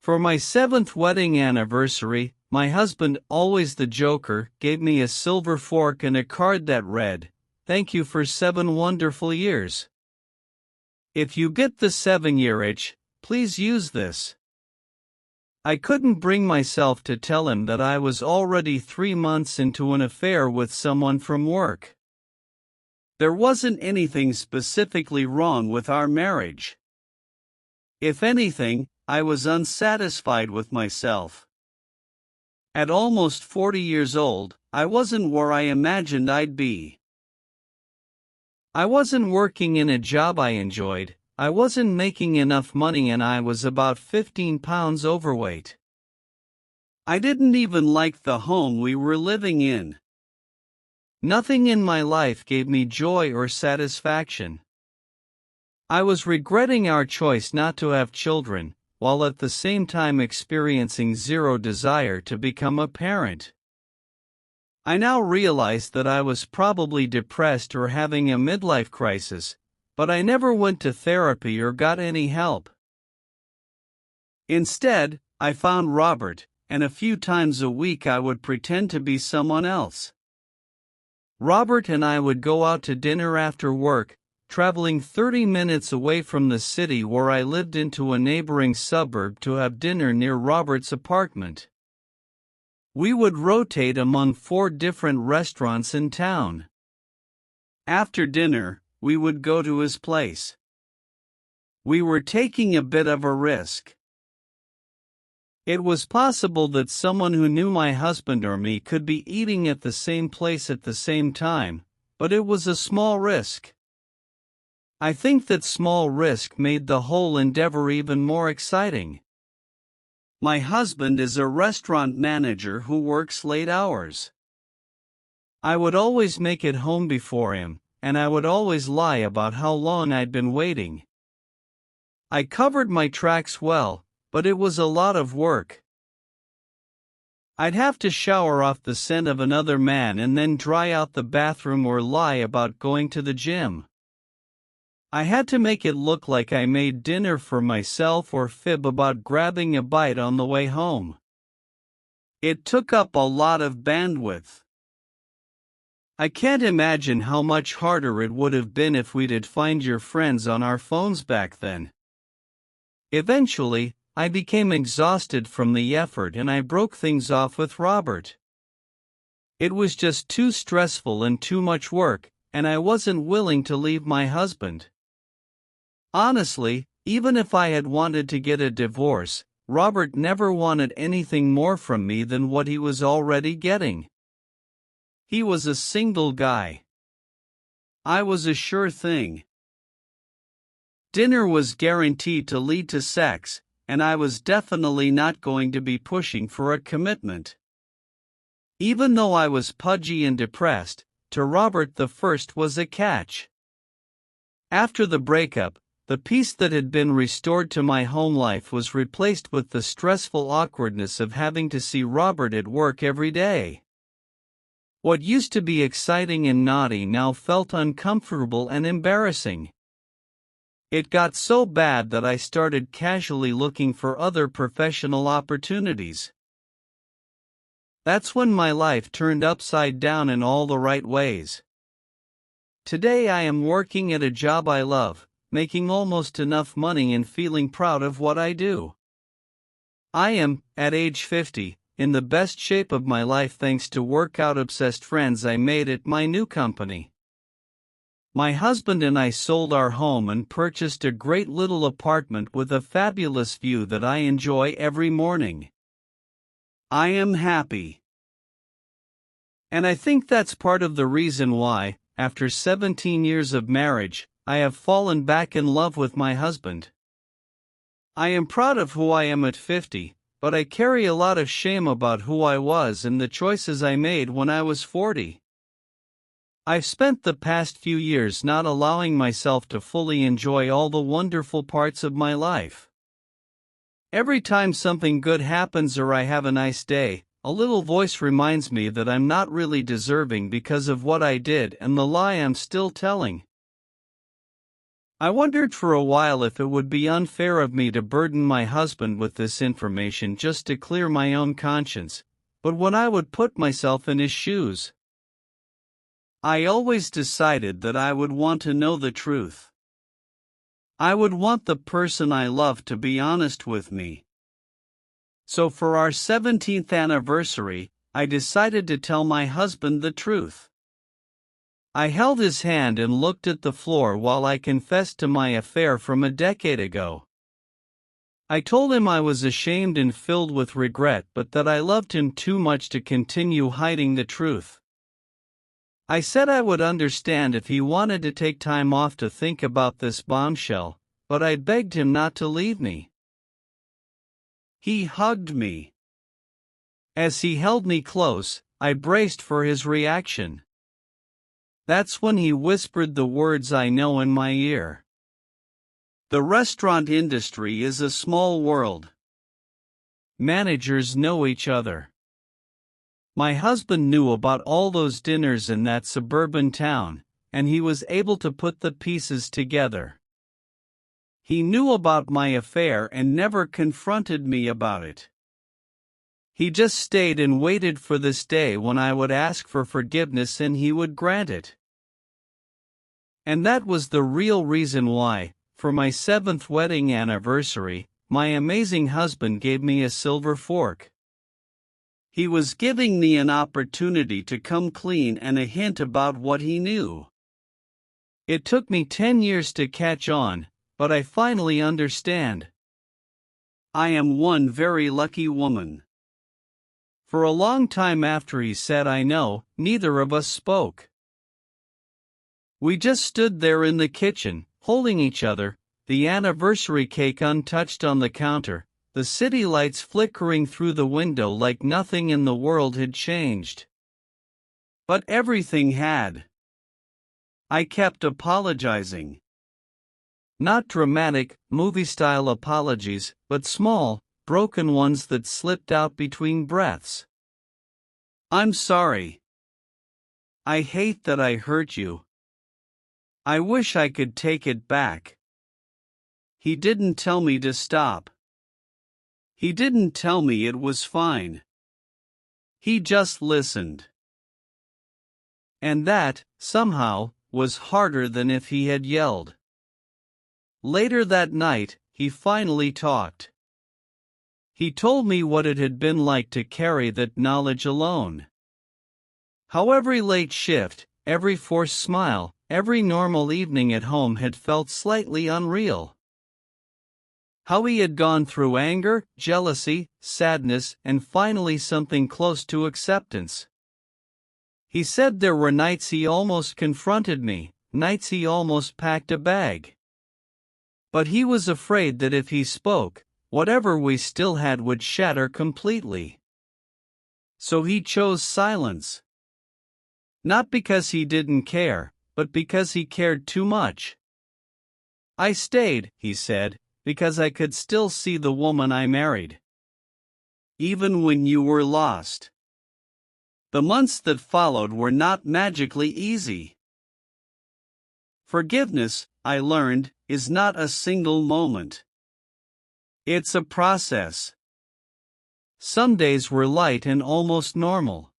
For my 7th wedding anniversary, my husband, always the joker, gave me a silver fork and a card that read, "Thank you for 7 wonderful years. If you get the 7-year itch, please use this." I couldn't bring myself to tell him that I was already 3 months into an affair with someone from work. There wasn't anything specifically wrong with our marriage. If anything, I was unsatisfied with myself. At almost 40 years old, I wasn't where I imagined I'd be. I wasn't working in a job I enjoyed, I wasn't making enough money, and I was about 15 pounds overweight. I didn't even like the home we were living in. Nothing in my life gave me joy or satisfaction. I was regretting our choice not to have children, while at the same time experiencing zero desire to become a parent. I now realize that I was probably depressed or having a midlife crisis, but I never went to therapy or got any help. Instead, I found Robert, and a few times a week I would pretend to be someone else. Robert and I would go out to dinner after work, traveling 30 minutes away from the city where I lived into a neighboring suburb to have dinner near Robert's apartment. We would rotate among 4 different restaurants in town. After dinner, we would go to his place. We were taking a bit of a risk. It was possible that someone who knew my husband or me could be eating at the same place at the same time, but it was a small risk. I think that small risk made the whole endeavor even more exciting. My husband is a restaurant manager who works late hours. I would always make it home before him, and I would always lie about how long I'd been waiting. I covered my tracks well, but it was a lot of work. I'd have to shower off the scent of another man and then dry out the bathroom or lie about going to the gym. I had to make it look like I made dinner for myself or fib about grabbing a bite on the way home. It took up a lot of bandwidth. I can't imagine how much harder it would have been if we'd find your friends on our phones back then. Eventually, I became exhausted from the effort and I broke things off with Robert. It was just too stressful and too much work, and I wasn't willing to leave my husband. Honestly, even if I had wanted to get a divorce, Robert never wanted anything more from me than what he was already getting. He was a single guy. I was a sure thing. Dinner was guaranteed to lead to sex, and I was definitely not going to be pushing for a commitment. Even though I was pudgy and depressed, to Robert the first was a catch. After the breakup, the peace that had been restored to my home life was replaced with the stressful awkwardness of having to see Robert at work every day. What used to be exciting and naughty now felt uncomfortable and embarrassing. It got so bad that I started casually looking for other professional opportunities. That's when my life turned upside down in all the right ways. Today I am working at a job I love, making almost enough money and feeling proud of what I do. I am, at age 50, in the best shape of my life thanks to workout-obsessed friends I made at my new company. My husband and I sold our home and purchased a great little apartment with a fabulous view that I enjoy every morning. I am happy. And I think that's part of the reason why, after 17 years of marriage, I have fallen back in love with my husband. I am proud of who I am at 50, but I carry a lot of shame about who I was and the choices I made when I was 40. I've spent the past few years not allowing myself to fully enjoy all the wonderful parts of my life. Every time something good happens or I have a nice day, a little voice reminds me that I'm not really deserving because of what I did and the lie I'm still telling. I wondered for a while if it would be unfair of me to burden my husband with this information just to clear my own conscience, but when I would put myself in his shoes, I always decided that I would want to know the truth. I would want the person I love to be honest with me. So for our 17th anniversary, I decided to tell my husband the truth. I held his hand and looked at the floor while I confessed to my affair from a decade ago. I told him I was ashamed and filled with regret, but that I loved him too much to continue hiding the truth. I said I would understand if he wanted to take time off to think about this bombshell, but I begged him not to leave me. He hugged me. As he held me close, I braced for his reaction. That's when he whispered the words I know in my ear. The restaurant industry is a small world. Managers know each other. My husband knew about all those dinners in that suburban town, and he was able to put the pieces together. He knew about my affair and never confronted me about it. He just stayed and waited for this day when I would ask for forgiveness and he would grant it. And that was the real reason why, for my 7th wedding anniversary, my amazing husband gave me a silver fork. He was giving me an opportunity to come clean and a hint about what he knew. It took me 10 years to catch on, but I finally understand. I am one very lucky woman. For a long time after he said I know, neither of us spoke. We just stood there in the kitchen, holding each other, the anniversary cake untouched on the counter, the city lights flickering through the window like nothing in the world had changed. But everything had. I kept apologizing. Not dramatic, movie-style apologies, but small, broken ones that slipped out between breaths. I'm sorry. I hate that I hurt you. I wish I could take it back. He didn't tell me to stop. He didn't tell me it was fine. He just listened. And that, somehow, was harder than if he had yelled. Later that night, he finally talked. He told me what it had been like to carry that knowledge alone. How every late shift, every forced smile, every normal evening at home had felt slightly unreal. How he had gone through anger, jealousy, sadness, and finally something close to acceptance. He said there were nights he almost confronted me, nights he almost packed a bag. But he was afraid that if he spoke, whatever we still had would shatter completely. So he chose silence. Not because he didn't care, but because he cared too much. I stayed, he said, because I could still see the woman I married. Even when you were lost. The months that followed were not magically easy. Forgiveness, I learned, is not a single moment. It's a process. Some days were light and almost normal.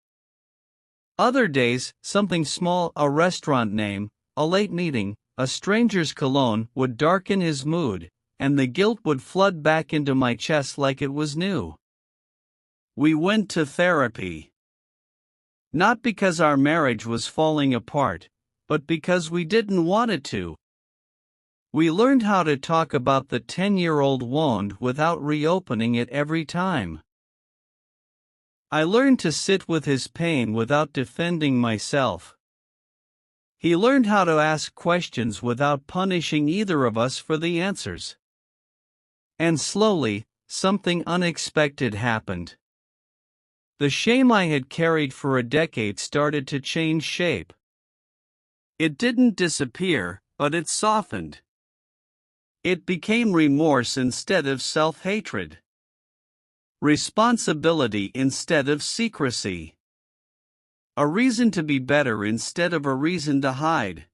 Other days, something small, a restaurant name, a late meeting, a stranger's cologne, would darken his mood, and the guilt would flood back into my chest like it was new. We went to therapy. Not because our marriage was falling apart, but because we didn't want it to. We learned how to talk about the 10-year-old wound without reopening it every time. I learned to sit with his pain without defending myself. He learned how to ask questions without punishing either of us for the answers. And slowly, something unexpected happened. The shame I had carried for a decade started to change shape. It didn't disappear, but it softened. It became remorse instead of self-hatred. Responsibility instead of secrecy. A reason to be better instead of a reason to hide.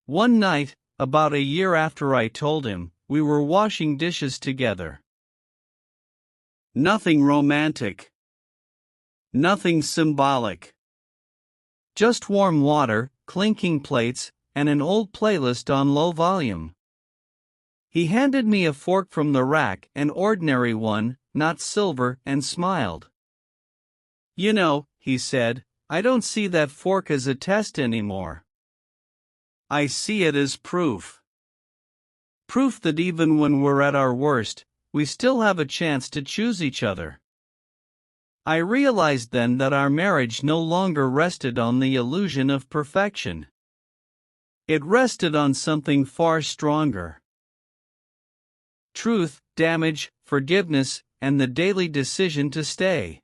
One night, about a year after I told him, we were washing dishes together. Nothing romantic. Nothing symbolic. Just warm water, clinking plates, and an old playlist on low volume. He handed me a fork from the rack, an ordinary one, not silver, and smiled. "You know," he said, "I don't see that fork as a test anymore. I see it as proof. Proof that even when we're at our worst, we still have a chance to choose each other." I realized then that our marriage no longer rested on the illusion of perfection. It rested on something far stronger. Truth, damage, forgiveness, and the daily decision to stay.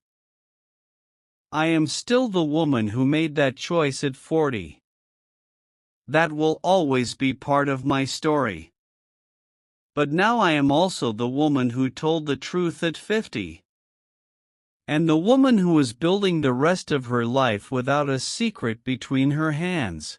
I am still the woman who made that choice at 40. That will always be part of my story. But now I am also the woman who told the truth at 50. And the woman who is building the rest of her life without a secret between her hands.